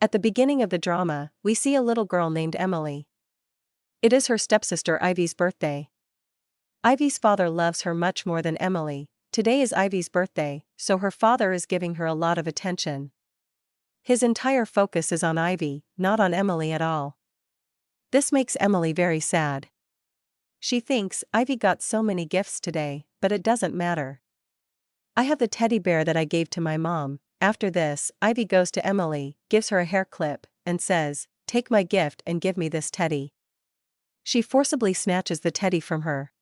At the beginning of the drama, we see a little girl named Emily. It is her stepsister Ivy's birthday. Ivy's father loves her much more than Emily. Today is Ivy's birthday, so her father is giving her a lot of attention. His entire focus is on Ivy, not on Emily at all. This makes Emily very sad. She thinks, Ivy got so many gifts today, but it doesn't matter. I have the teddy bear that I gave to my mom. After this, Ivy goes to Emily, gives her a hair clip, and says, "Take my gift and give me this teddy." She forcibly snatches the teddy from her.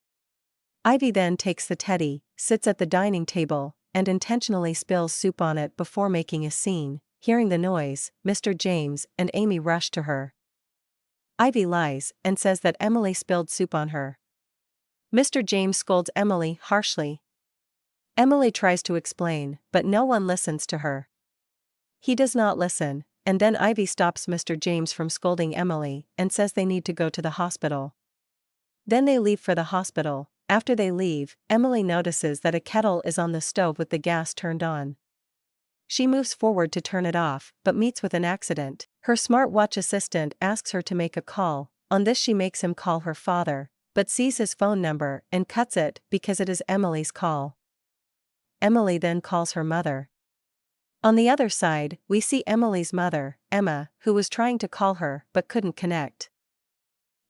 Ivy then takes the teddy, sits at the dining table, and intentionally spills soup on it before making a scene. Hearing the noise, Mr. James and Amy rush to her. Ivy lies and says that Emily spilled soup on her. Mr. James scolds Emily harshly. Emily tries to explain, but no one listens to her. He does not listen, and then Ivy stops Mr. James from scolding Emily and says they need to go to the hospital. Then they leave for the hospital. After they leave, Emily notices that a kettle is on the stove with the gas turned on. She moves forward to turn it off, but meets with an accident. Her smartwatch assistant asks her to make a call. On this she makes him call her father, but sees his phone number and cuts it because it is Emily's call. Emily then calls her mother. On the other side, we see Emily's mother, Emma, who was trying to call her but couldn't connect.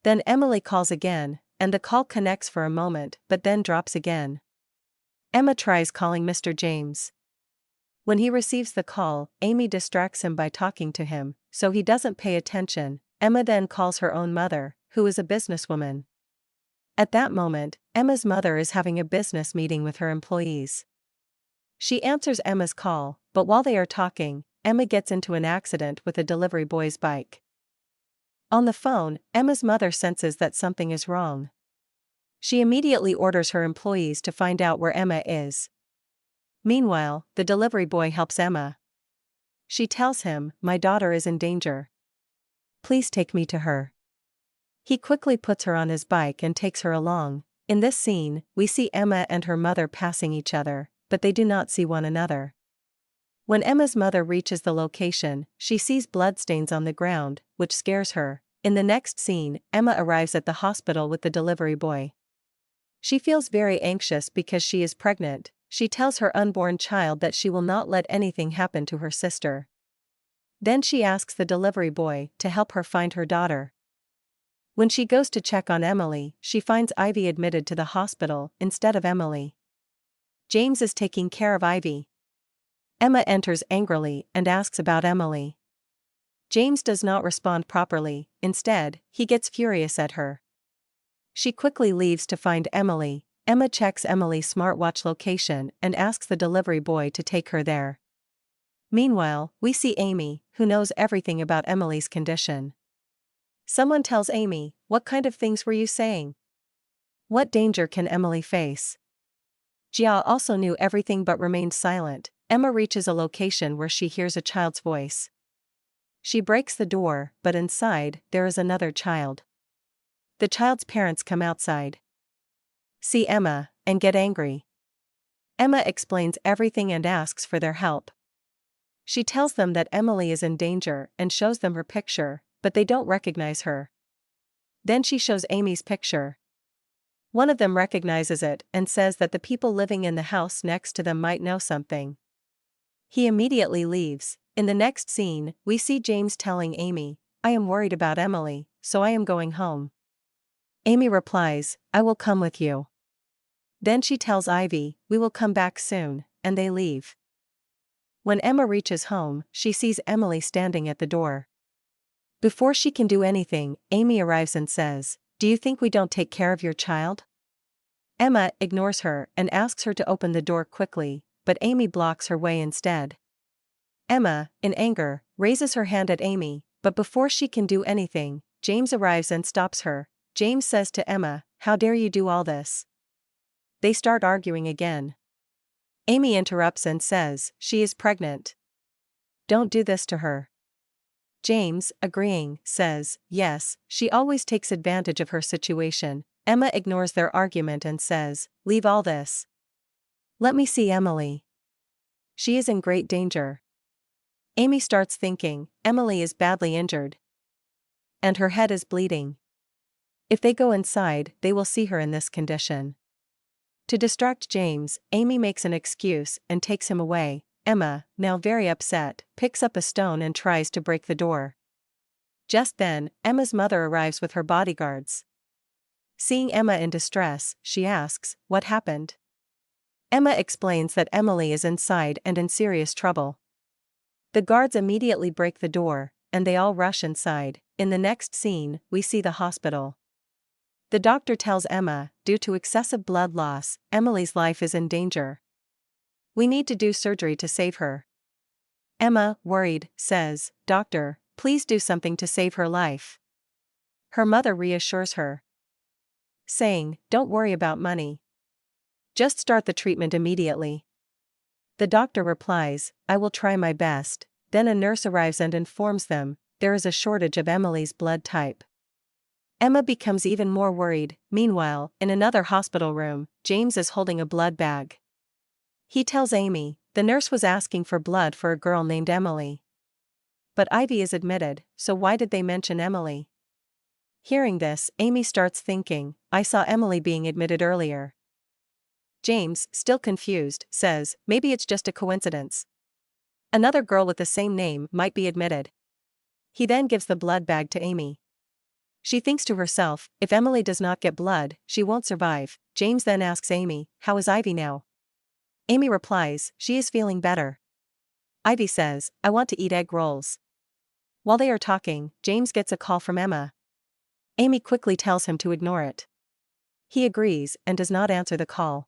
Then Emily calls again, and the call connects for a moment but then drops again. Emma tries calling Mr. James. When he receives the call, Amy distracts him by talking to him, so he doesn't pay attention. Emma then calls her own mother, who is a businesswoman. At that moment, Emma's mother is having a business meeting with her employees. She answers Emma's call, but while they are talking, Emma gets into an accident with a delivery boy's bike. On the phone, Emma's mother senses that something is wrong. She immediately orders her employees to find out where Emma is. Meanwhile, the delivery boy helps Emma. She tells him, "My daughter is in danger. Please take me to her." He quickly puts her on his bike and takes her along. In this scene, we see Emma and her mother passing each other, but they do not see one another. When Emma's mother reaches the location, she sees bloodstains on the ground, which scares her. In the next scene, Emma arrives at the hospital with the delivery boy. She feels very anxious because she is pregnant. She tells her unborn child that she will not let anything happen to her sister. Then she asks the delivery boy to help her find her daughter. When she goes to check on Emily, she finds Ivy admitted to the hospital instead of Emily. James is taking care of Ivy. Emma enters angrily and asks about Emily. James does not respond properly. Instead, he gets furious at her. She quickly leaves to find Emily. Emma checks Emily's smartwatch location and asks the delivery boy to take her there. Meanwhile, we see Amy, who knows everything about Emily's condition. Someone tells Amy, "What kind of things were you saying? What danger can Emily face?" Jia also knew everything but remained silent. Emma reaches a location where she hears a child's voice. She breaks the door, but inside, there is another child. The child's parents come outside, see Emma, and get angry. Emma explains everything and asks for their help. She tells them that Emily is in danger and shows them her picture, but they don't recognize her. Then she shows Amy's picture. One of them recognizes it and says that the people living in the house next to them might know something. He immediately leaves. In the next scene, we see James telling Amy, "I am worried about Emily, so I am going home." Amy replies, "I will come with you." Then she tells Ivy, "We will come back soon," and they leave. When Emma reaches home, she sees Emily standing at the door. Before she can do anything, Amy arrives and says, "Do you think we don't take care of your child?" Emma ignores her and asks her to open the door quickly, but Amy blocks her way instead. Emma, in anger, raises her hand at Amy, but before she can do anything, James arrives and stops her. James says to Emma, "How dare you do all this?" They start arguing again. Amy interrupts and says, "She is pregnant. Don't do this to her." James, agreeing, says, "Yes, she always takes advantage of her situation." Emma ignores their argument and says, "Leave all this. Let me see Emily. She is in great danger." Amy starts thinking, Emily is badly injured. And her head is bleeding. If they go inside, they will see her in this condition. To distract James, Amy makes an excuse and takes him away. Emma, now very upset, picks up a stone and tries to break the door. Just then, Emma's mother arrives with her bodyguards. Seeing Emma in distress, she asks, "What happened?" Emma explains that Emily is inside and in serious trouble. The guards immediately break the door, and they all rush inside. In the next scene, we see the hospital. The doctor tells Emma, due to excessive blood loss, Emily's life is in danger. We need to do surgery to save her. Emma, worried, says, "Doctor, please do something to save her life." Her mother reassures her, saying, "Don't worry about money. Just start the treatment immediately." The doctor replies, "I will try my best." Then a nurse arrives and informs them, there is a shortage of Emily's blood type. Emma becomes even more worried. Meanwhile, in another hospital room, James is holding a blood bag. He tells Amy, the nurse was asking for blood for a girl named Emily. But Ivy is admitted, so why did they mention Emily? Hearing this, Amy starts thinking, I saw Emily being admitted earlier. James, still confused, says, maybe it's just a coincidence. Another girl with the same name might be admitted. He then gives the blood bag to Amy. She thinks to herself, if Emily does not get blood, she won't survive. James then asks Amy, how is Ivy now? Amy replies, she is feeling better. Ivy says, I want to eat egg rolls. While they are talking, James gets a call from Emma. Amy quickly tells him to ignore it. He agrees and does not answer the call.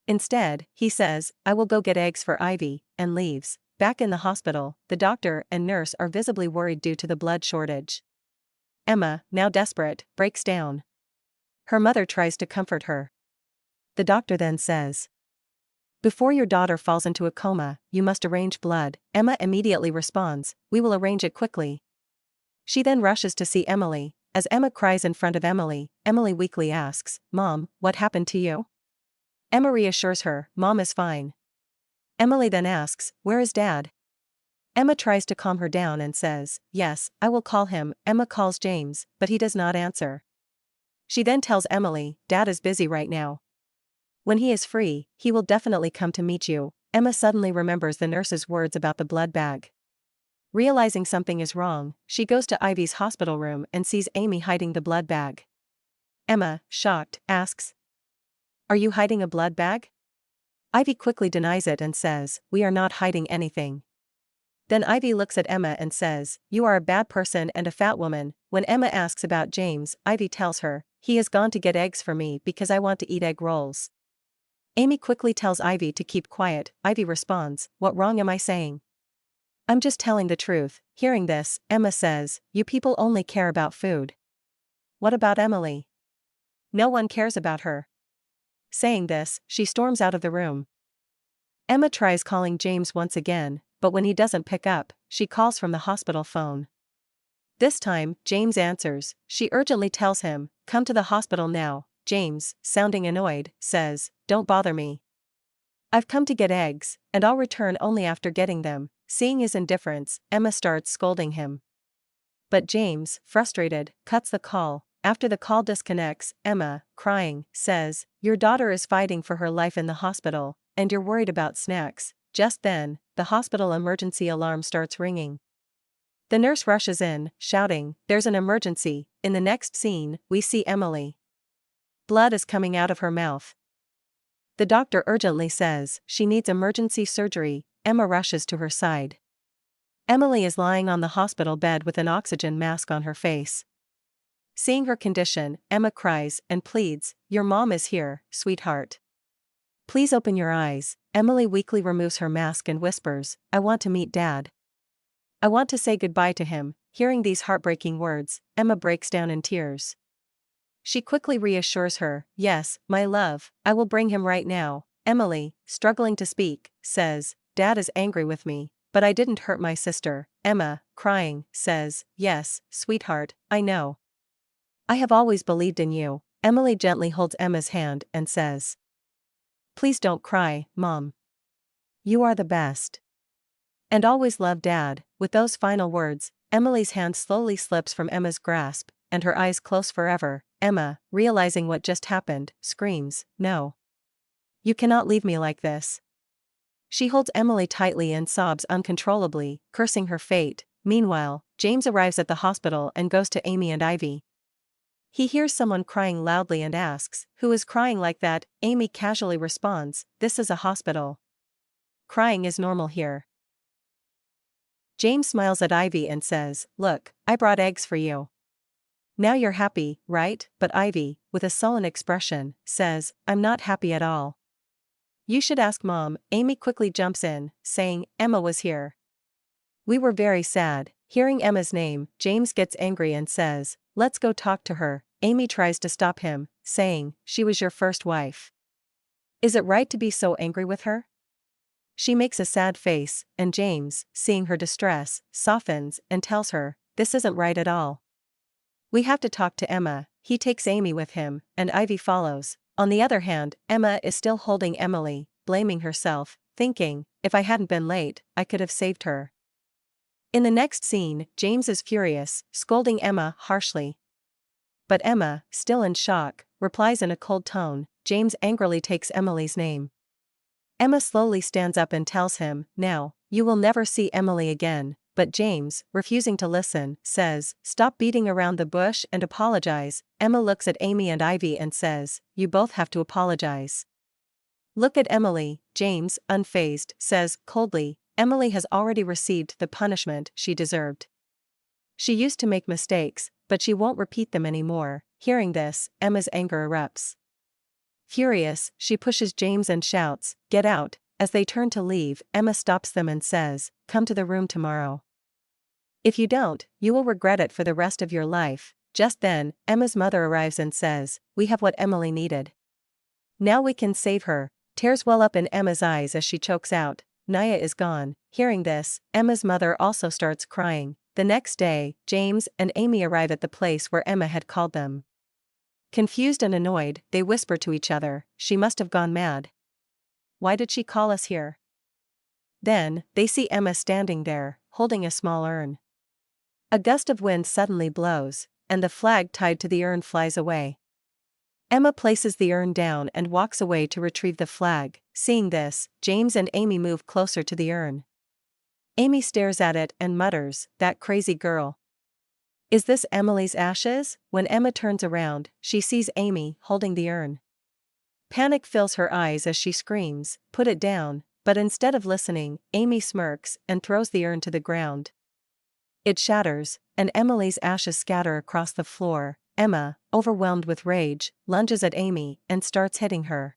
Instead, he says, I will go get eggs for Ivy, and leaves. Back in the hospital, the doctor and nurse are visibly worried due to the blood shortage. Emma, now desperate, breaks down. Her mother tries to comfort her. The doctor then says, before your daughter falls into a coma, you must arrange blood. Emma immediately responds, we will arrange it quickly. She then rushes to see Emily. As Emma cries in front of Emily, Emily weakly asks, Mom, what happened to you? Emma reassures her, Mom is fine. Emily then asks, where is Dad? Emma tries to calm her down and says, yes, I will call him. Emma calls James, but he does not answer. She then tells Emily, Dad is busy right now. When he is free, he will definitely come to meet you. Emma suddenly remembers the nurse's words about the blood bag. Realizing something is wrong, she goes to Ivy's hospital room and sees Amy hiding the blood bag. Emma, shocked, asks, are you hiding a blood bag? Ivy quickly denies it and says, we are not hiding anything. Then Ivy looks at Emma and says, you are a bad person and a fat woman. When Emma asks about James, Ivy tells her, he has gone to get eggs for me because I want to eat egg rolls. Amy quickly tells Ivy to keep quiet. Ivy responds, what wrong am I saying? I'm just telling the truth. Hearing this, Emma says, you people only care about food. What about Emily? No one cares about her. Saying this, she storms out of the room. Emma tries calling James once again, but when he doesn't pick up, she calls from the hospital phone. This time, James answers. She urgently tells him, come to the hospital now. James, sounding annoyed, says, don't bother me. I've come to get eggs, and I'll return only after getting them. Seeing his indifference, Emma starts scolding him. But James, frustrated, cuts the call. After the call disconnects, Emma, crying, says, your daughter is fighting for her life in the hospital, and you're worried about snacks. Just then, the hospital emergency alarm starts ringing. The nurse rushes in, shouting, there's an emergency. In the next scene, we see Emily. Blood is coming out of her mouth. The doctor urgently says, she needs emergency surgery. Emma rushes to her side. Emily is lying on the hospital bed with an oxygen mask on her face. Seeing her condition, Emma cries and pleads, your mom is here, sweetheart. Please open your eyes. Emily weakly removes her mask and whispers, I want to meet Dad. I want to say goodbye to him. Hearing these heartbreaking words, Emma breaks down in tears. She quickly reassures her, yes, my love, I will bring him right now. Emily, struggling to speak, says, Dad is angry with me, but I didn't hurt my sister. Emma, crying, says, yes, sweetheart, I know. I have always believed in you. Emily gently holds Emma's hand and says, please don't cry, Mom. You are the best. And always love Dad." With those final words, Emily's hand slowly slips from Emma's grasp, and her eyes close forever. Emma, realizing what just happened, screams, "No. You cannot leave me like this." She holds Emily tightly and sobs uncontrollably, cursing her fate. Meanwhile, James arrives at the hospital and goes to Amy and Ivy. He hears someone crying loudly and asks, "Who is crying like that?" Amy casually responds, "This is a hospital. Crying is normal here." James smiles at Ivy and says, "Look, I brought eggs for you. Now you're happy, right?" But Ivy, with a sullen expression, says, "I'm not happy at all. You should ask Mom." Amy quickly jumps in, saying, "Emma was here. We were very sad." Hearing Emma's name, James gets angry and says, "Let's go talk to her." Amy tries to stop him, saying, "She was your first wife. Is it right to be so angry with her?" She makes a sad face, and James, seeing her distress, softens and tells her, "This isn't right at all. We have to talk to Emma." He takes Amy with him, and Ivy follows. On the other hand, Emma is still holding Emily, blaming herself, thinking, "If I hadn't been late, I could have saved her." In the next scene, James is furious, scolding Emma harshly. But Emma, still in shock, replies in a cold tone. James angrily takes Emily's name. Emma slowly stands up and tells him, "Now, you will never see Emily again." But James, refusing to listen, says, "Stop beating around the bush and apologize." Emma looks at Amy and Ivy and says, "You both have to apologize." "Look at Emily," James, unfazed, says coldly. "Emily has already received the punishment she deserved. She used to make mistakes, but she won't repeat them anymore." Hearing this, Emma's anger erupts. Furious, she pushes James and shouts, "Get out." As they turn to leave, Emma stops them and says, "Come to the room tomorrow. If you don't, you will regret it for the rest of your life." Just then, Emma's mother arrives and says, "We have what Emily needed. Now we can save her." Tears well up in Emma's eyes as she chokes out, "Naya is gone." Hearing this, Emma's mother also starts crying. The next day, James and Amy arrive at the place where Emma had called them. Confused and annoyed, they whisper to each other, "She must have gone mad. Why did she call us here?" Then, they see Emma standing there, holding a small urn. A gust of wind suddenly blows, and the flag tied to the urn flies away. Emma places the urn down and walks away to retrieve the flag. Seeing this, James and Amy move closer to the urn. Amy stares at it and mutters, "That crazy girl. Is this Emily's ashes?" When Emma turns around, she sees Amy holding the urn. Panic fills her eyes as she screams, "Put it down." But instead of listening, Amy smirks and throws the urn to the ground. It shatters, and Emily's ashes scatter across the floor. Emma, overwhelmed with rage, lunges at Amy and starts hitting her.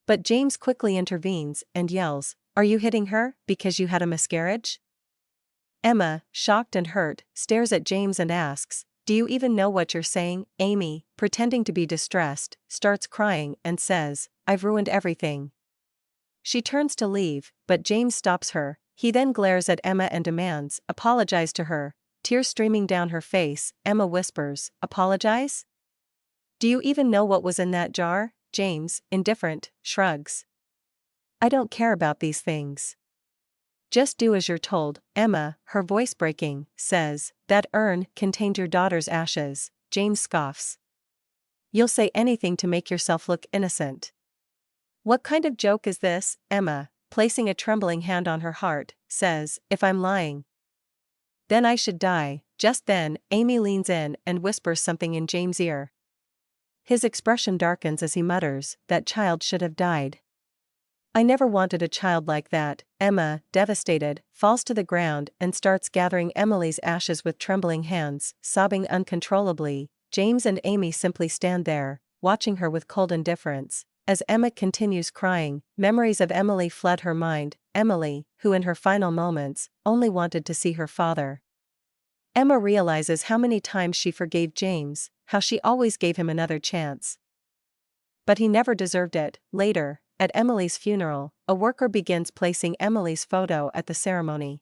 But James quickly intervenes and yells, "Are you hitting her because you had a miscarriage?" Emma, shocked and hurt, stares at James and asks, "Do you even know what you're saying?" Amy, pretending to be distressed, starts crying and says, "I've ruined everything." She turns to leave, but James stops her. He then glares at Emma and demands, "Apologize to her." Tears streaming down her face, Emma whispers, "Apologize? Do you even know what was in that jar?" James, indifferent, shrugs. "I don't care about these things. Just do as you're told." Emma, her voice breaking, says, "That urn contained your daughter's ashes." James scoffs. "You'll say anything to make yourself look innocent. What kind of joke is this?" Emma, placing a trembling hand on her heart, says, "If I'm lying, then I should die." Just then, Amy leans in and whispers something in James' ear. His expression darkens as he mutters, "That child should have died. I never wanted a child like that." Emma, devastated, falls to the ground and starts gathering Emily's ashes with trembling hands, sobbing uncontrollably. James and Amy simply stand there, watching her with cold indifference. As Emma continues crying, memories of Emily flood her mind. Emily, who in her final moments, only wanted to see her father. Emma realizes how many times she forgave James, how she always gave him another chance. But he never deserved it. Later, at Emily's funeral, a worker begins placing Emily's photo at the ceremony.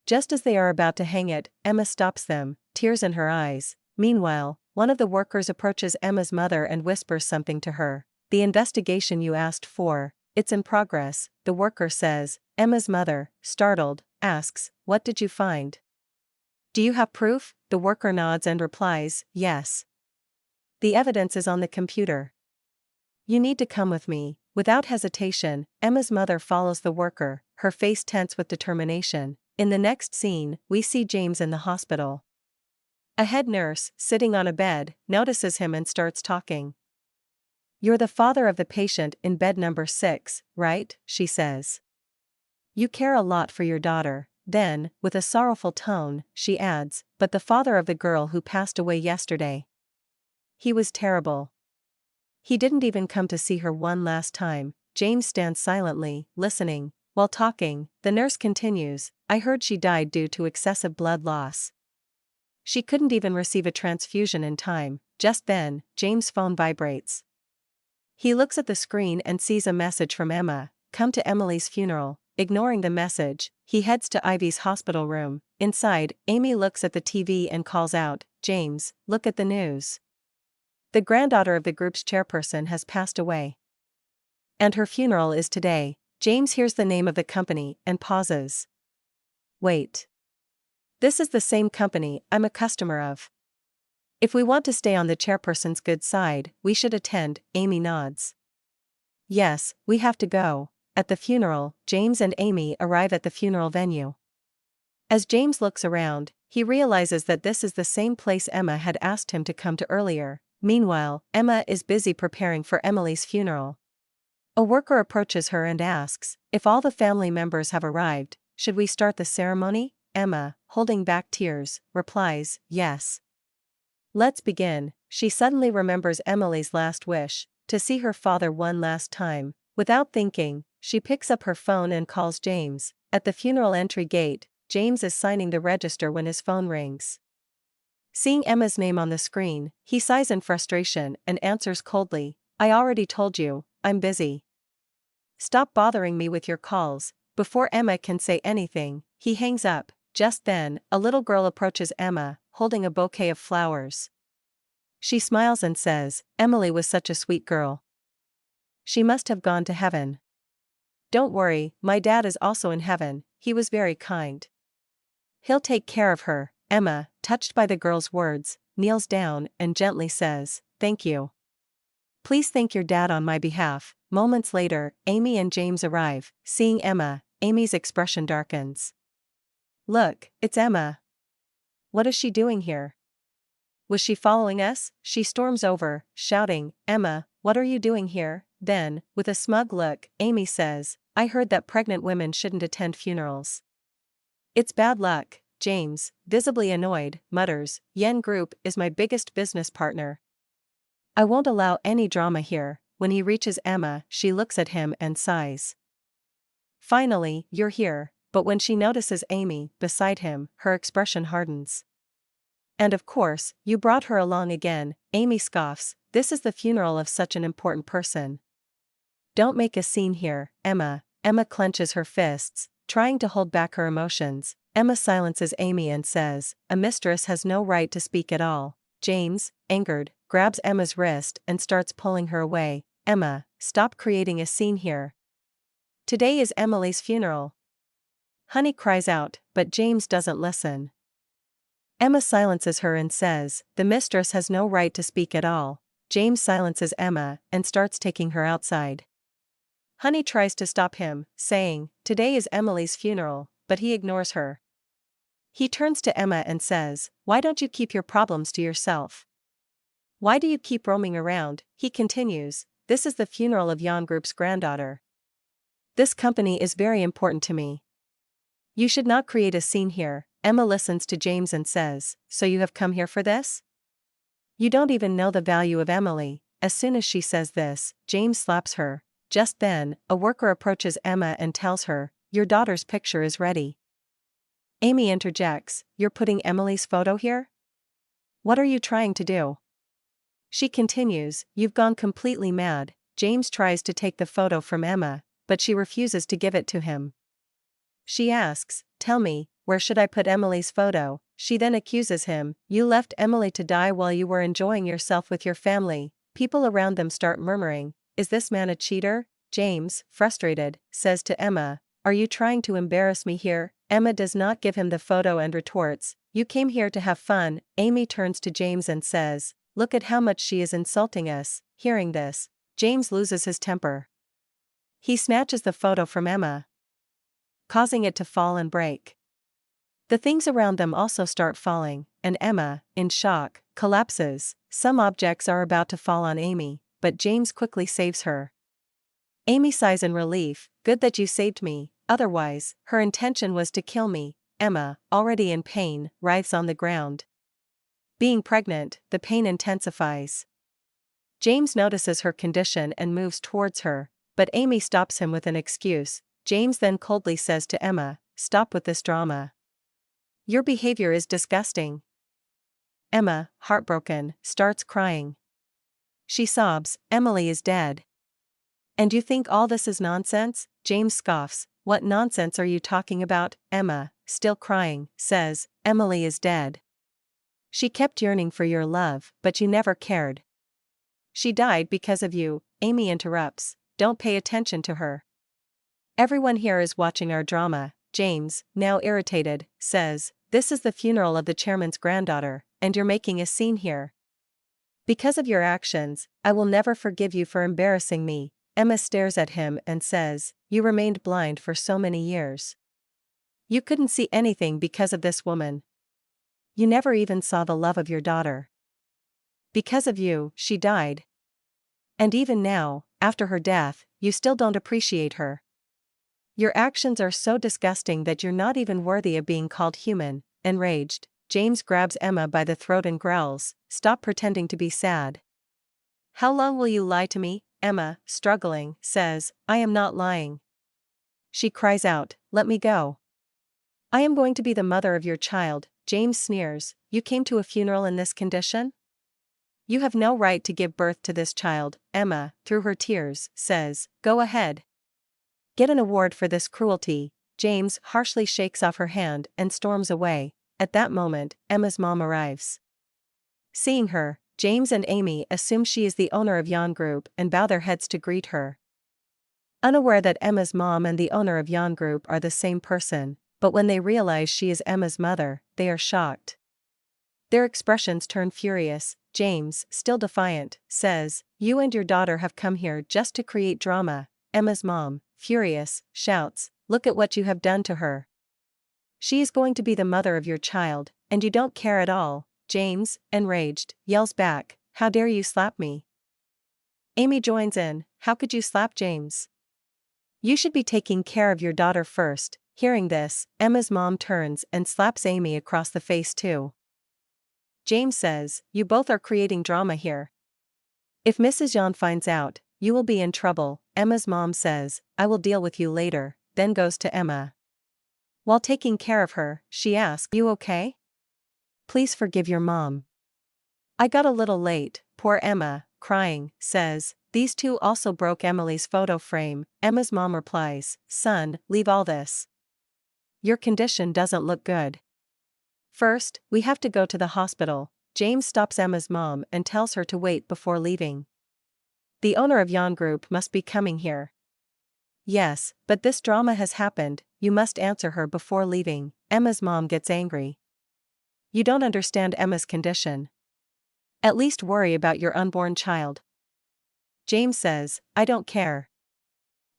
Just as they are about to hang it, Emma stops them, tears in her eyes. Meanwhile, one of the workers approaches Emma's mother and whispers something to her. "The investigation you asked for, It's in progress, the worker says. Emma's mother, startled, asks, "What did you find? Do you have proof?" The worker nods and replies, "Yes. The evidence is on the computer. You need to come with me." Without hesitation, Emma's mother follows the worker, her face tense with determination. In the next scene, we see James in the hospital. A head nurse, sitting on a bed, notices him and starts talking. "You're the father of the patient in bed number 6, right?" she says. "You care a lot for your daughter." Then, with a sorrowful tone, she adds, "But the father of the girl who passed away yesterday. He was terrible. He didn't even come to see her one last time." James stands silently, listening. While talking, the nurse continues, "I heard she died due to excessive blood loss. She couldn't even receive a transfusion in time." Just then, James' phone vibrates. He looks at the screen and sees a message from Emma, "Come to Emily's funeral." Ignoring the message, he heads to Ivy's hospital room. Inside, Amy looks at the TV and calls out, "James, look at the news. The granddaughter of the group's chairperson has passed away. And her funeral is today." James hears the name of the company and pauses. "Wait. This is the same company I'm a customer of. If we want to stay on the chairperson's good side, we should attend." Amy nods. "Yes, we have to go." At the funeral, James and Amy arrive at the funeral venue. As James looks around, he realizes that this is the same place Emma had asked him to come to earlier. Meanwhile, Emma is busy preparing for Emily's funeral. A worker approaches her and asks, "If all the family members have arrived, should we start the ceremony?" Emma, holding back tears, replies, "Yes. Let's begin." She suddenly remembers Emily's last wish, to see her father one last time. Without thinking, she picks up her phone and calls James. At the funeral entry gate, James is signing the register when his phone rings. Seeing Emma's name on the screen, he sighs in frustration and answers coldly, "I already told you, I'm busy. Stop bothering me with your calls." Before Emma can say anything, he hangs up. Just then, a little girl approaches Emma, holding a bouquet of flowers. She smiles and says, "Emily was such a sweet girl. She must have gone to heaven. Don't worry, my dad is also in heaven. He was very kind. He'll take care of her." Emma, touched by the girl's words, kneels down and gently says, "Thank you. Please thank your dad on my behalf." Moments later, Amy and James arrive. Seeing Emma, Amy's expression darkens. "Look, it's Emma. What is she doing here? Was she following us?" She storms over, shouting, "Emma, what are you doing here?" Then, with a smug look, Amy says, "I heard that pregnant women shouldn't attend funerals. It's bad luck." James, visibly annoyed, mutters, "Yen Group is my biggest business partner. I won't allow any drama here." When he reaches Emma, she looks at him and sighs. "Finally, you're here." But when she notices Amy beside him, her expression hardens. "And of course, you brought her along again." Amy scoffs, "This is the funeral of such an important person. Don't make a scene here, Emma." Emma clenches her fists, trying to hold back her emotions. Emma silences Amy and says, "A mistress has no right to speak at all." James, angered, grabs Emma's wrist and starts pulling her away. "Emma, stop creating a scene here. Today is Emily's funeral." Honey cries out, but James doesn't listen. Emma silences her and says, "The mistress has no right to speak at all." James silences Emma and starts taking her outside. Honey tries to stop him, saying, "Today is Emily's funeral," but he ignores her. He turns to Emma and says, "Why don't you keep your problems to yourself? Why do you keep roaming around?" He continues, "This is the funeral of Jan Group's granddaughter. This company is very important to me. You should not create a scene here." Emma listens to James and says, "So you have come here for this? You don't even know the value of Emily." As soon as she says this, James slaps her. Just then, a worker approaches Emma and tells her, "Your daughter's picture is ready." Amy interjects, "You're putting Emily's photo here? What are you trying to do?" She continues, "You've gone completely mad." James tries to take the photo from Emma, but she refuses to give it to him. She asks, "Tell me, where should I put Emily's photo?" She then accuses him, "You left Emily to die while you were enjoying yourself with your family." People around them start murmuring, "Is this man a cheater?" James, frustrated, says to Emma, "Are you trying to embarrass me here?" Emma does not give him the photo and retorts, "You came here to have fun." Amy turns to James and says, "Look at how much she is insulting us." Hearing this, James loses his temper. He snatches the photo from Emma, causing it to fall and break. The things around them also start falling, and Emma, in shock, collapses. Some objects are about to fall on Amy, but James quickly saves her. Amy sighs in relief, "Good that you saved me, otherwise, her intention was to kill me." Emma, already in pain, writhes on the ground. Being pregnant, the pain intensifies. James notices her condition and moves towards her, but Amy stops him with an excuse. James then coldly says to Emma, "Stop with this drama. Your behavior is disgusting." Emma, heartbroken, starts crying. She sobs, "Emily is dead." "And you think all this is nonsense?" James scoffs, "What nonsense are you talking about?" Emma, still crying, says, "Emily is dead. She kept yearning for your love, but you never cared. She died because of you." Amy interrupts, "Don't pay attention to her. Everyone here is watching our drama." James, now irritated, says, "This is the funeral of the chairman's granddaughter, and you're making a scene here. Because of your actions, I will never forgive you for embarrassing me." Emma stares at him and says, "You remained blind for so many years. You couldn't see anything because of this woman. You never even saw the love of your daughter. Because of you, she died. And even now, after her death, you still don't appreciate her. Your actions are so disgusting that you're not even worthy of being called human." Enraged, James grabs Emma by the throat and growls, "Stop pretending to be sad. How long will you lie to me?" Emma, struggling, says, "I am not lying." She cries out, "Let me go. I am going to be the mother of your child." James sneers, "You came to a funeral in this condition? You have no right to give birth to this child." Emma, through her tears, says, "Go ahead. Get an award for this cruelty." James harshly shakes off her hand and storms away. At that moment, Emma's mom arrives. Seeing her, James and Amy assume she is the owner of Yon Group and bow their heads to greet her. Unaware that Emma's mom and the owner of Yon Group are the same person, but when they realize she is Emma's mother, they are shocked. Their expressions turn furious. James, still defiant, says, "You and your daughter have come here just to create drama." Emma's mom, furious, shouts, "Look at what you have done to her. She is going to be the mother of your child, and you don't care at all." James, enraged, yells back, "How dare you slap me?" Amy joins in, "How could you slap James? You should be taking care of your daughter first." Hearing this, Emma's mom turns and slaps Amy across the face too. James says, "You both are creating drama here. If Mrs. Yon finds out, you will be in trouble." Emma's mom says, "I will deal with you later," then goes to Emma. While taking care of her, she asks, "You okay? Please forgive your mom. I got a little late." Poor Emma, crying, says, "These two also broke Emily's photo frame." Emma's mom replies, "Son, leave all this. Your condition doesn't look good. First, we have to go to the hospital." James stops Emma's mom and tells her to wait before leaving. "The owner of Yon Group must be coming here." "Yes, but this drama has happened, you must answer her before leaving." Emma's mom gets angry. "You don't understand Emma's condition. At least worry about your unborn child." James says, "I don't care.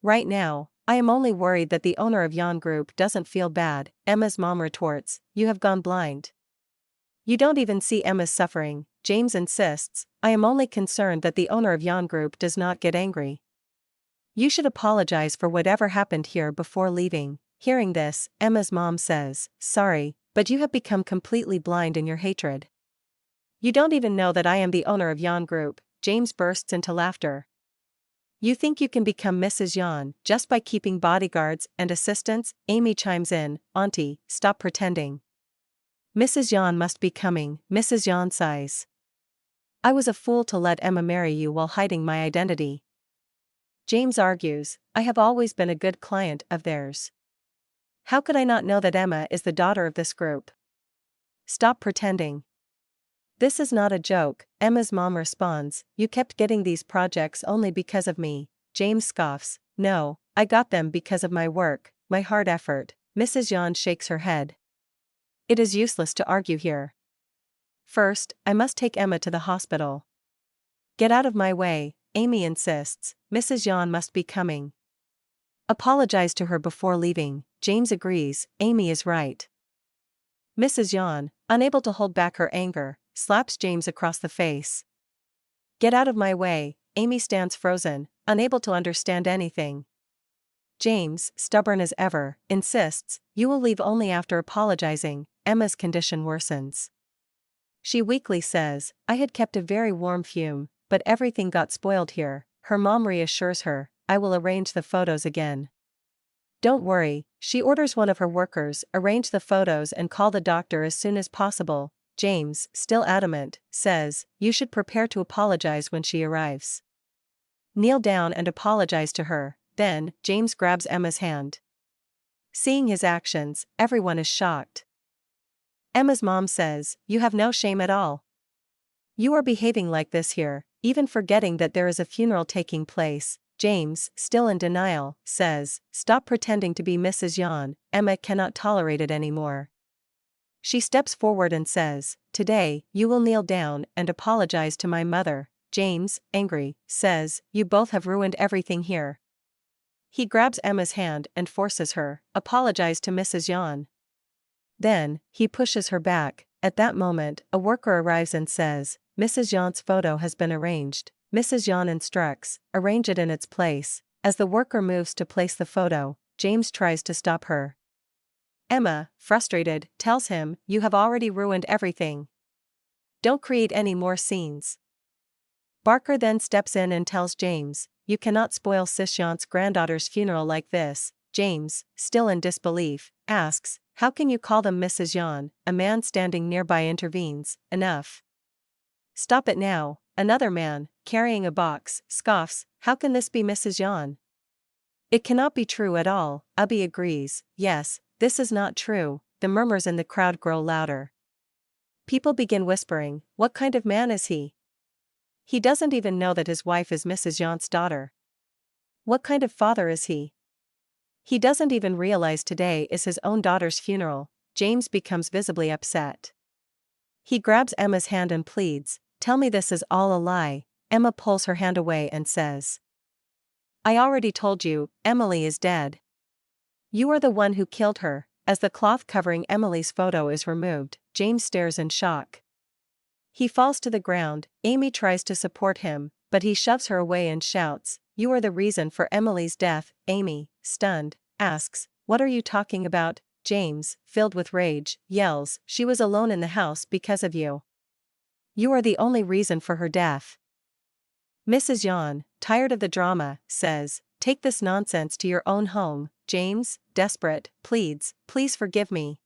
Right now, I am only worried that the owner of Yon Group doesn't feel bad." Emma's mom retorts, "You have gone blind. You don't even see Emma's suffering." James insists, "I am only concerned that the owner of Yon Group does not get angry. You should apologize for whatever happened here before leaving." Hearing this, Emma's mom says, "Sorry, but you have become completely blind in your hatred. You don't even know that I am the owner of Yon Group." James bursts into laughter. "You think you can become Mrs. Yon just by keeping bodyguards and assistants?" Amy chimes in, "Auntie, stop pretending. Mrs. Yon must be coming." Mrs. Yon sighs. "I was a fool to let Emma marry you while hiding my identity." James argues, "I have always been a good client of theirs. How could I not know that Emma is the daughter of this group? Stop pretending. This is not a joke." Emma's mom responds, "You kept getting these projects only because of me. James scoffs. No, I got them because of my work, my hard effort. Mrs. Yan shakes her head. It is useless to argue here. First, I must take Emma to the hospital. Get out of my way, Amy insists. Mrs. Yan must be coming. Apologize to her before leaving. James agrees, Amy is right. Mrs. Yan, unable to hold back her anger, slaps James across the face. Get out of my way. Amy stands frozen, unable to understand anything. James, stubborn as ever, insists, you will leave only after apologizing. Emma's condition worsens. She weakly says, I had kept a very warm fume, but everything got spoiled here. Her mom reassures her, I will arrange the photos again. Don't worry, she orders one of her workers, arrange the photos and call the doctor as soon as possible. James, still adamant, says, you should prepare to apologize when she arrives. Kneel down and apologize to her. Then, James grabs Emma's hand. Seeing his actions, everyone is shocked. Emma's mom says, you have no shame at all. You are behaving like this here, even forgetting that there is a funeral taking place. James, still in denial, says, stop pretending to be Mrs. Yan. Emma cannot tolerate it anymore. She steps forward and says, today, you will kneel down and apologize to my mother. James, angry, says, you both have ruined everything here. He grabs Emma's hand and forces her, apologize to Mrs. Yan. Then, he pushes her back. At that moment, a worker arrives and says, Mrs. Yan's photo has been arranged. Mrs. Yan instructs, arrange it in its place. As the worker moves to place the photo, James tries to stop her. Emma, frustrated, tells him, you have already ruined everything. Don't create any more scenes. Barker then steps in and tells James, you cannot spoil Sis Yan's granddaughter's funeral like this. James, still in disbelief, asks, how can you call them Mrs. Yan? A man standing nearby intervenes, enough. Stop it now. Another man, carrying a box, scoffs, how can this be Mrs. Yan? It cannot be true at all. Abby agrees, yes, this is not true. The murmurs in the crowd grow louder. People begin whispering, what kind of man is he? He doesn't even know that his wife is Mrs. Yan's daughter. What kind of father is he? He doesn't even realize today is his own daughter's funeral. James becomes visibly upset. He grabs Emma's hand and pleads, tell me this is all a lie. Emma pulls her hand away and says, I already told you, Emily is dead. You are the one who killed her. As the cloth covering Emily's photo is removed, James stares in shock. He falls to the ground. Amy tries to support him, but he shoves her away and shouts, you are the reason for Emily's death. Amy, stunned, asks, what are you talking about? James, filled with rage, yells, she was alone in the house because of you. You are the only reason for her death. Mrs. Yan, tired of the drama, says, take this nonsense to your own home. James, desperate, pleads, please forgive me.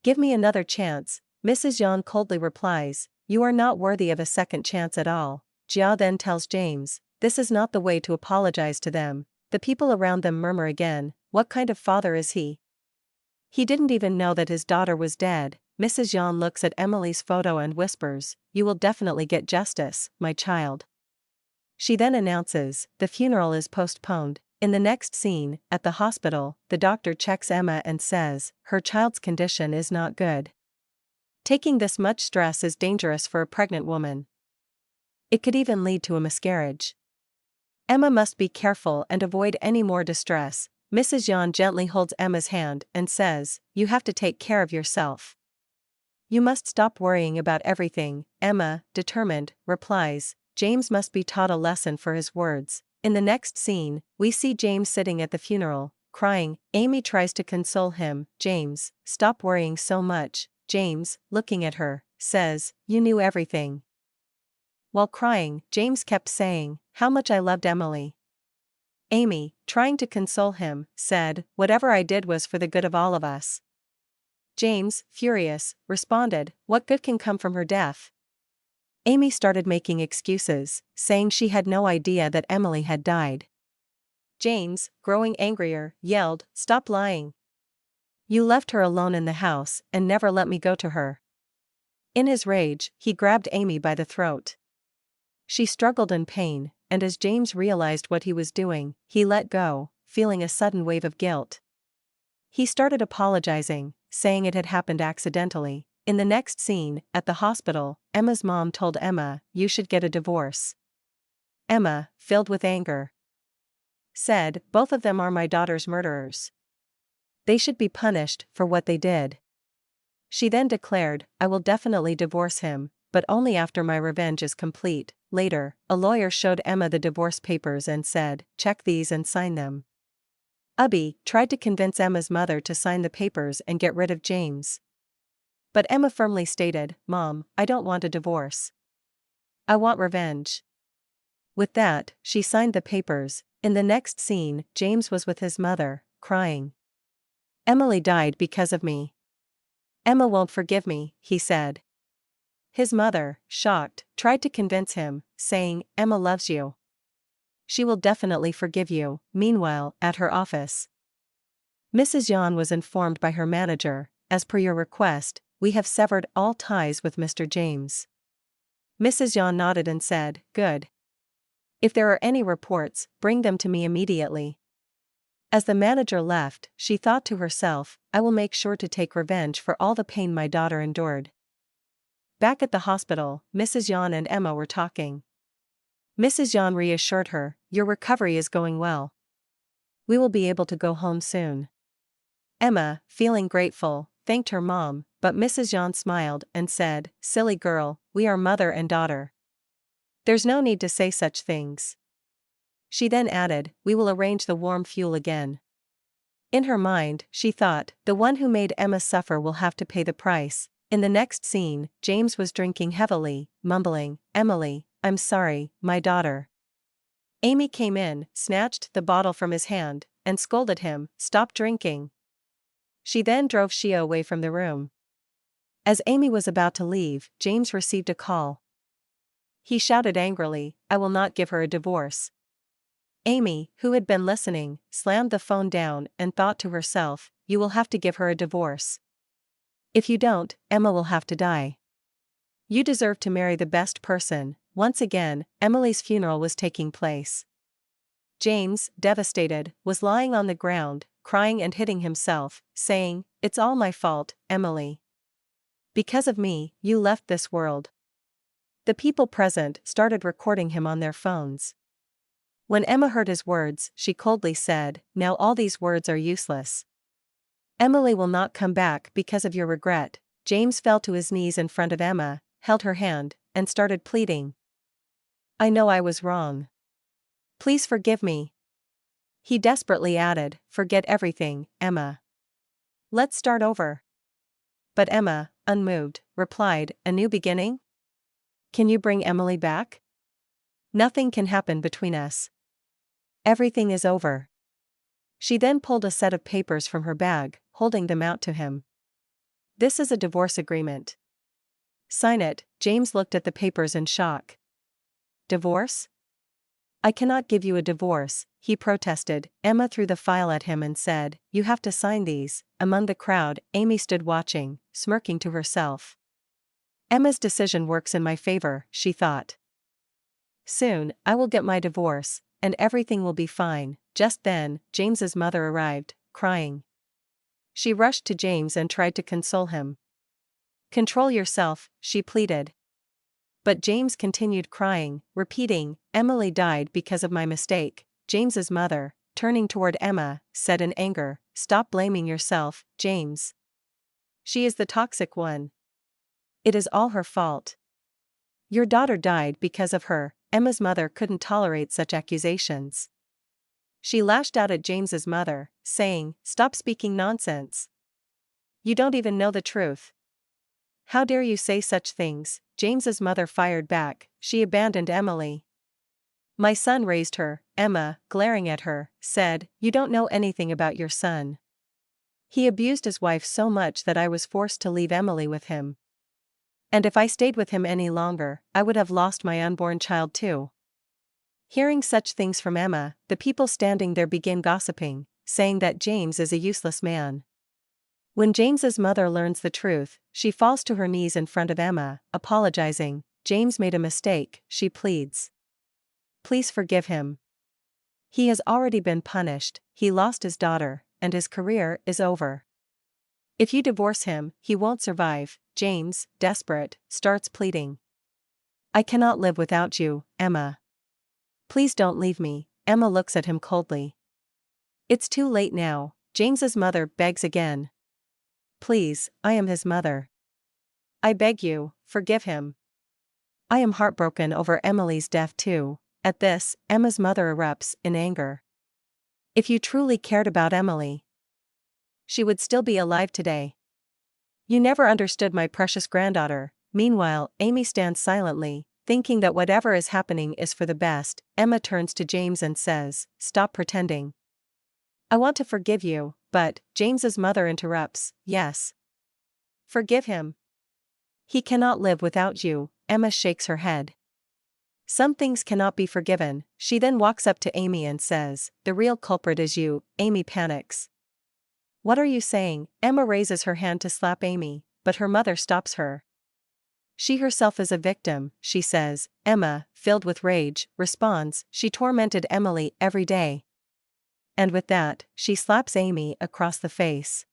Give me another chance. Mrs. Yan coldly replies, you are not worthy of a second chance at all. Jia then tells James, this is not the way to apologize to them. The people around them murmur again, what kind of father is he? He didn't even know that his daughter was dead. Mrs. Yan looks at Emily's photo and whispers, you will definitely get justice, my child. She then announces, the funeral is postponed. In the next scene, at the hospital, the doctor checks Emma and says, her child's condition is not good. Taking this much stress is dangerous for a pregnant woman. It could even lead to a miscarriage. Emma must be careful and avoid any more distress. Mrs. Yan gently holds Emma's hand and says, you have to take care of yourself. You must stop worrying about everything. Emma, determined, replies, James must be taught a lesson for his words. In the next scene, we see James sitting at the funeral, crying. Amy tries to console him. James, stop worrying so much. James, looking at her, says, you knew everything. While crying, James kept saying, how much I loved Emily. Amy, trying to console him, said, whatever I did was for the good of all of us. James, furious, responded, what good can come from her death? Amy started making excuses, saying she had no idea that Emily had died. James, growing angrier, yelled, stop lying. You left her alone in the house and never let me go to her. In his rage, he grabbed Amy by the throat. She struggled in pain, and as James realized what he was doing, he let go, feeling a sudden wave of guilt. He started apologizing, saying it had happened accidentally. In the next scene, at the hospital, Emma's mom told Emma, "You should get a divorce." Emma, filled with anger, said, "Both of them are my daughter's murderers. They should be punished for what they did." She then declared, "I will definitely divorce him, but only after my revenge is complete." Later, a lawyer showed Emma the divorce papers and said, "Check these and sign them." Ubby tried to convince Emma's mother to sign the papers and get rid of James. But Emma firmly stated, "Mom, I don't want a divorce. I want revenge." With that, she signed the papers. In the next scene, James was with his mother, crying. "Emily died because of me. Emma won't forgive me," he said. His mother, shocked, tried to convince him, saying, "Emma loves you. She will definitely forgive you." Meanwhile, at her office, Mrs. Yan was informed by her manager, "As per your request, we have severed all ties with Mr. James." Mrs. Yan nodded and said, "Good. If there are any reports, bring them to me immediately." As the manager left, she thought to herself, "I will make sure to take revenge for all the pain my daughter endured." Back at the hospital, Mrs. Yan and Emma were talking. Mrs. Yan reassured her, "Your recovery is going well. We will be able to go home soon." Emma, feeling grateful, thanked her mom, but Mrs. Yan smiled and said, "Silly girl, we are mother and daughter. There's no need to say such things." She then added, "We will arrange the warm fuel again." In her mind, she thought, "The one who made Emma suffer will have to pay the price." In the next scene, James was drinking heavily, mumbling, "Emily, I'm sorry, my daughter." Amy came in, snatched the bottle from his hand, and scolded him, "Stop drinking." She then drove Shia away from the room. As Amy was about to leave, James received a call. He shouted angrily, "I will not give her a divorce." Amy, who had been listening, slammed the phone down and thought to herself, "You will have to give her a divorce. If you don't, Emma will have to die. You deserve to marry the best person." Once again, Emily's funeral was taking place. James, devastated, was lying on the ground, crying and hitting himself, saying, "It's all my fault, Emily. Because of me, you left this world." The people present started recording him on their phones. When Emma heard his words, she coldly said, "Now all these words are useless. Emily will not come back because of your regret." James fell to his knees in front of Emma, held her hand, and started pleading. "I know I was wrong. Please forgive me." He desperately added, "Forget everything, Emma. Let's start over." But Emma, unmoved, replied, "A new beginning? Can you bring Emily back? Nothing can happen between us. Everything is over." She then pulled a set of papers from her bag, holding them out to him. "This is a divorce agreement. Sign it." James looked at the papers in shock. "Divorce? I cannot give you a divorce," he protested. Emma threw the file at him and said, "You have to sign these." Among the crowd, Amy stood watching, smirking to herself. "Emma's decision works in my favor," she thought. "Soon, I will get my divorce, and everything will be fine." Just then, James's mother arrived, crying. She rushed to James and tried to console him. "Control yourself," she pleaded. But James continued crying, repeating, "Emily died because of my mistake." James's mother, turning toward Emma, said in anger, "Stop blaming yourself, James. She is the toxic one. It is all her fault. Your daughter died because of her." Emma's mother couldn't tolerate such accusations. She lashed out at James's mother, saying, "Stop speaking nonsense. You don't even know the truth. How dare you say such things?" James's mother fired back, "She abandoned Emily. My son raised her." Emma, glaring at her, said, "You don't know anything about your son. He abused his wife so much that I was forced to leave Emily with him. And if I stayed with him any longer, I would have lost my unborn child too." Hearing such things from Emma, the people standing there began gossiping, saying that James is a useless man. When James's mother learns the truth, she falls to her knees in front of Emma, apologizing. "James made a mistake," she pleads. Please forgive him. He has already been punished, he lost his daughter, and his career is over. If you divorce him, he won't survive. James, desperate, starts pleading. I cannot live without you, Emma. Please don't leave me. Emma looks at him coldly. It's too late now, James's mother begs again. Please, I am his mother. I beg you, forgive him. I am heartbroken over Emily's death too. At this, Emma's mother erupts in anger. If you truly cared about Emily, she would still be alive today. You never understood my precious granddaughter. Meanwhile, Amy stands silently, thinking that whatever is happening is for the best. Emma turns to James and says, stop pretending. I want to forgive you, but, James's mother interrupts, yes. Forgive him. He cannot live without you. Emma shakes her head. Some things cannot be forgiven. She then walks up to Amy and says, the real culprit is you. Amy panics. What are you saying? Emma raises her hand to slap Amy, but her mother stops her. She herself is a victim, she says. Emma, filled with rage, responds, she tormented Emily every day. And with that, she slaps Amy across the face.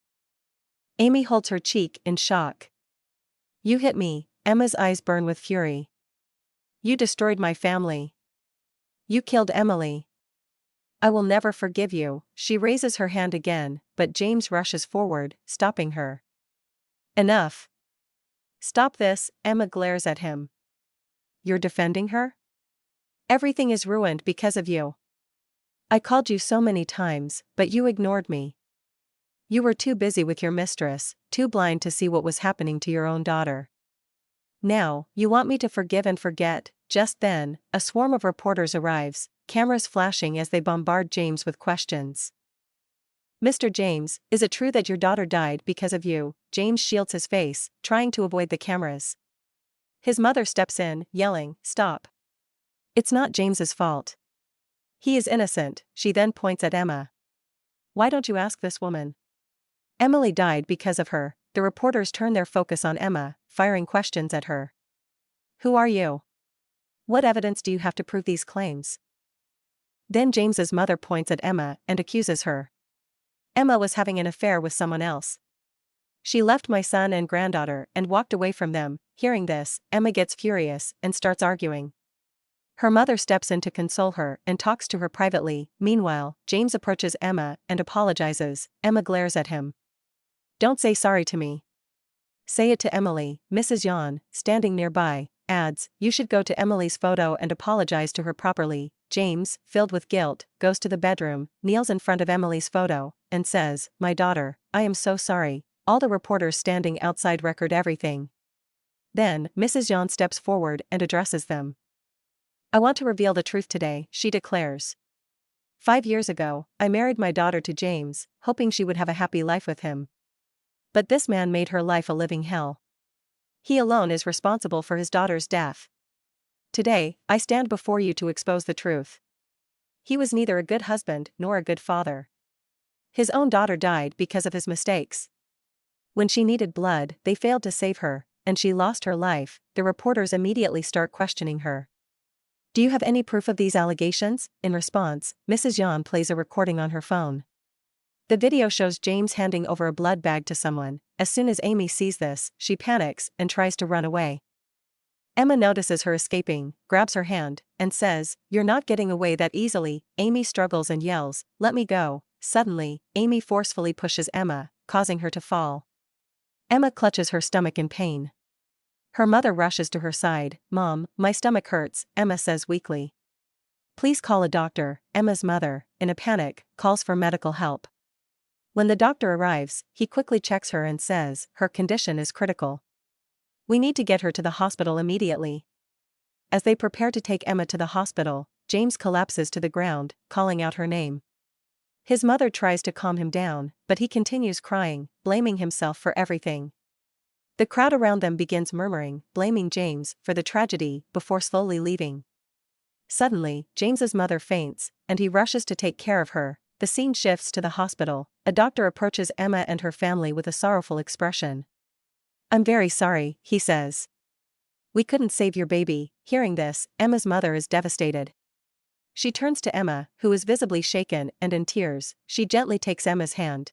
Amy holds her cheek in shock. You hit me. Emma's eyes burn with fury. You destroyed my family. You killed Emily. I will never forgive you. She raises her hand again, but James rushes forward, stopping her. Enough. Stop this, Emma glares at him. You're defending her? Everything is ruined because of you. I called you so many times, but you ignored me. You were too busy with your mistress, too blind to see what was happening to your own daughter. Now, you want me to forgive and forget. Just then, a swarm of reporters arrives, cameras flashing as they bombard James with questions. Mr. James, is it true that your daughter died because of you? James shields his face, trying to avoid the cameras. His mother steps in, yelling, stop. It's not James's fault. He is innocent. She then points at Emma. Why don't you ask this woman? Emily died because of her. The reporters turn their focus on Emma, firing questions at her. Who are you? What evidence do you have to prove these claims? Then James's mother points at Emma and accuses her. Emma was having an affair with someone else. She left my son and granddaughter and walked away from them. Hearing this, Emma gets furious and starts arguing. Her mother steps in to console her and talks to her privately. Meanwhile, James approaches Emma and apologizes. Emma glares at him. Don't say sorry to me. Say it to Emily. Mrs. Yon, standing nearby, adds, you should go to Emily's photo and apologize to her properly. James, filled with guilt, goes to the bedroom, kneels in front of Emily's photo, and says, my daughter, I am so sorry. All the reporters standing outside record everything. Then, Mrs. Yon steps forward and addresses them. I want to reveal the truth today, she declares. 5 years ago, I married my daughter to James, hoping she would have a happy life with him. But this man made her life a living hell. He alone is responsible for his daughter's death. Today, I stand before you to expose the truth. He was neither a good husband nor a good father. His own daughter died because of his mistakes. When she needed blood, they failed to save her, and she lost her life. The reporters immediately start questioning her. Do you have any proof of these allegations? In response, Mrs. Yon plays a recording on her phone. The video shows James handing over a blood bag to someone. As soon as Amy sees this, she panics and tries to run away. Emma notices her escaping, grabs her hand, and says, you're not getting away that easily. Amy struggles and yells, let me go. Suddenly, Amy forcefully pushes Emma, causing her to fall. Emma clutches her stomach in pain. Her mother rushes to her side. Mom, my stomach hurts, Emma says weakly. Please call a doctor. Emma's mother, in a panic, calls for medical help. When the doctor arrives, he quickly checks her and says, her condition is critical. We need to get her to the hospital immediately. As they prepare to take Emma to the hospital, James collapses to the ground, calling out her name. His mother tries to calm him down, but he continues crying, blaming himself for everything. The crowd around them begins murmuring, blaming James for the tragedy, before slowly leaving. Suddenly, James's mother faints, and he rushes to take care of her. The scene shifts to the hospital. A doctor approaches Emma and her family with a sorrowful expression. I'm very sorry, he says. We couldn't save your baby. Hearing this, Emma's mother is devastated. She turns to Emma, who is visibly shaken and in tears. She gently takes Emma's hand.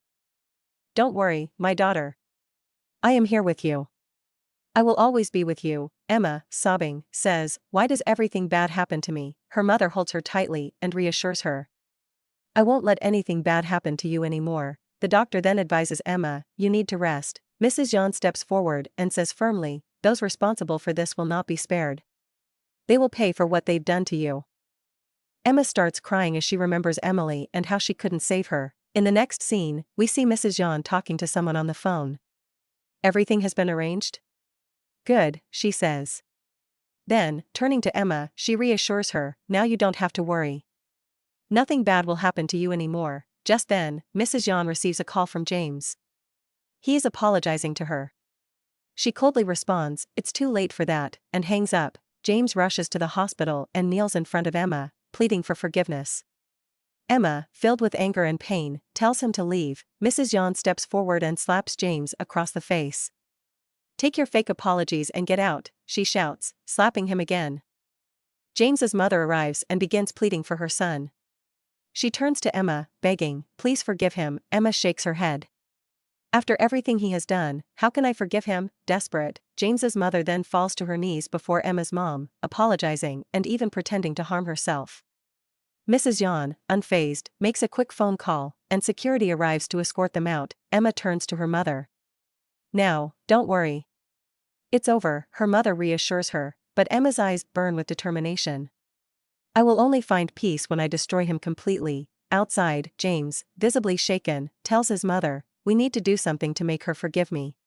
"Don't worry, my daughter. I am here with you. I will always be with you," Emma, sobbing, says. "Why does everything bad happen to me?" Her mother holds her tightly and reassures her. "I won't let anything bad happen to you anymore." The doctor then advises Emma, "You need to rest." Mrs. Jean steps forward and says firmly, "Those responsible for this will not be spared. They will pay for what they've done to you." Emma starts crying as she remembers Emily and how she couldn't save her. In the next scene, we see Mrs. Jean talking to someone on the phone. "Everything has been arranged?" "Good," she says. Then, turning to Emma, she reassures her, "Now you don't have to worry. Nothing bad will happen to you anymore." Just then, Mrs. Jean receives a call from James. He is apologizing to her. She coldly responds, "It's too late for that," and hangs up. James rushes to the hospital and kneels in front of Emma, pleading for forgiveness. Emma, filled with anger and pain, tells him to leave. Mrs. Jean steps forward and slaps James across the face. "Take your fake apologies and get out," she shouts, slapping him again. James's mother arrives and begins pleading for her son. She turns to Emma, begging, "Please forgive him." Emma shakes her head. "After everything he has done, how can I forgive him?" Desperate, James's mother then falls to her knees before Emma's mom, apologizing and even pretending to harm herself. Mrs. Jean, unfazed, makes a quick phone call, and security arrives to escort them out. Emma turns to her mother. "Now, don't worry. It's over," her mother reassures her, but Emma's eyes burn with determination. "I will only find peace when I destroy him completely." Outside, James, visibly shaken, tells his mother, "We need to do something to make her forgive me.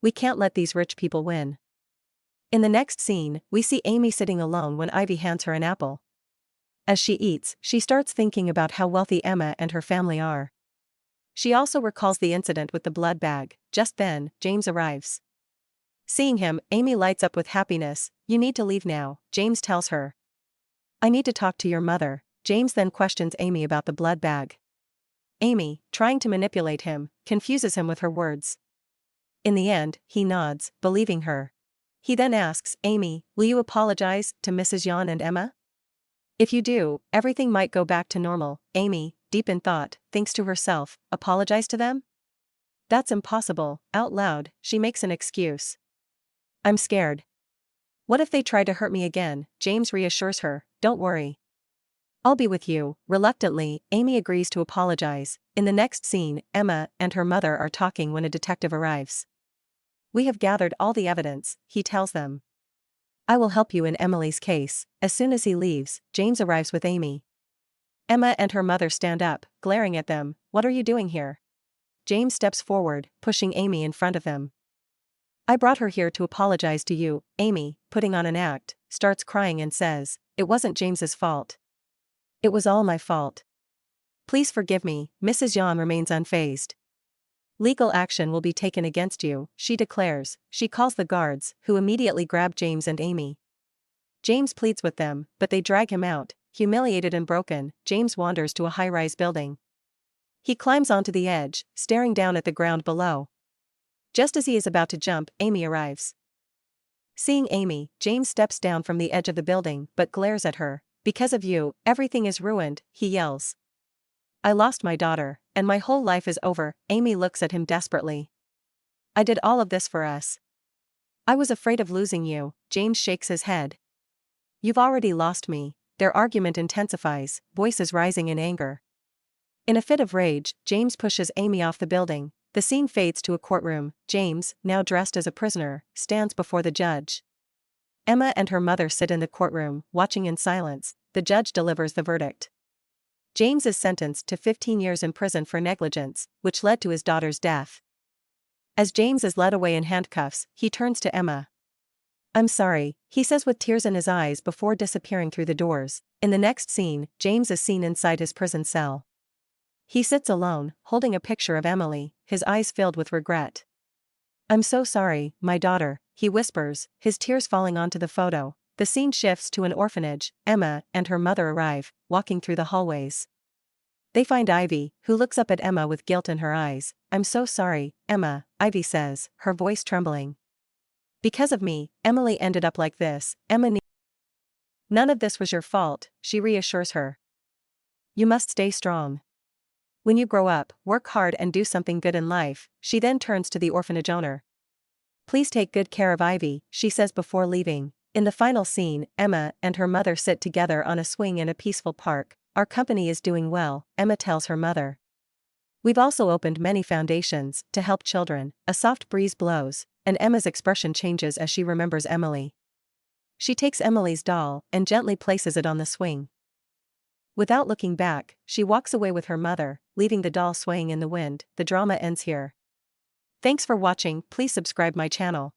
We can't let these rich people win." In the next scene, we see Amy sitting alone when Ivy hands her an apple. As she eats, she starts thinking about how wealthy Emma and her family are. She also recalls the incident with the blood bag. Just then, James arrives. Seeing him, Amy lights up with happiness. "You need to leave now," James tells her. "I need to talk to your mother." James then questions Amy about the blood bag. Amy, trying to manipulate him, confuses him with her words. In the end, he nods, believing her. He then asks, "Amy, will you apologize to Mrs. Jean and Emma? If you do, everything might go back to normal." Amy, deep in thought, thinks to herself, "Apologize to them? That's impossible." Out loud, she makes an excuse. "I'm scared. What if they try to hurt me again?" James reassures her, "Don't worry. I'll be with you." Reluctantly, Amy agrees to apologize. In the next scene, Emma and her mother are talking when a detective arrives. "We have gathered all the evidence," he tells them. "I will help you in Emily's case." As soon as he leaves, James arrives with Amy. Emma and her mother stand up, glaring at them. "What are you doing here?" James steps forward, pushing Amy in front of him. "I brought her here to apologize to you." Amy, putting on an act, starts crying and says, "It wasn't James's fault. It was all my fault. Please forgive me." Mrs. Jean remains unfazed. "Legal action will be taken against you," she declares. She calls the guards, who immediately grab James and Amy. James pleads with them, but they drag him out. Humiliated and broken, James wanders to a high-rise building. He climbs onto the edge, staring down at the ground below. Just as he is about to jump, Amy arrives. Seeing Amy, James steps down from the edge of the building but glares at her. "Because of you, everything is ruined," he yells. "I lost my daughter, and my whole life is over." Amy looks at him desperately. "I did all of this for us. I was afraid of losing you." James shakes his head. "You've already lost me." Their argument intensifies, voices rising in anger. In a fit of rage, James pushes Amy off the building. The scene fades to a courtroom. James, now dressed as a prisoner, stands before the judge. Emma and her mother sit in the courtroom, watching in silence. The judge delivers the verdict. James is sentenced to 15 years in prison for negligence, which led to his daughter's death. As James is led away in handcuffs, he turns to Emma. "I'm sorry," he says with tears in his eyes before disappearing through the doors. In the next scene, James is seen inside his prison cell. He sits alone, holding a picture of Emily, his eyes filled with regret. "I'm so sorry, my daughter," he whispers, his tears falling onto the photo. The scene shifts to an orphanage. Emma and her mother arrive, walking through the hallways. They find Ivy, who looks up at Emma with guilt in her eyes. "I'm so sorry, Emma," Ivy says, her voice trembling. "Because of me, Emily ended up like this." Emma None of this was your fault, she reassures her. You must stay strong. When you grow up, work hard and do something good in life. She then turns to the orphanage owner. Please take good care of Ivy, she says before leaving. In the final scene, Emma and her mother sit together on a swing in a peaceful park. Our company is doing well, Emma tells her mother. We've also opened many foundations to help children. A soft breeze blows, and Emma's expression changes as she remembers Emily. She takes Emily's doll and gently places it on the swing. Without looking back, she walks away with her mother, leaving the doll swaying in the wind. The drama ends here. Thanks for watching. Please subscribe my channel.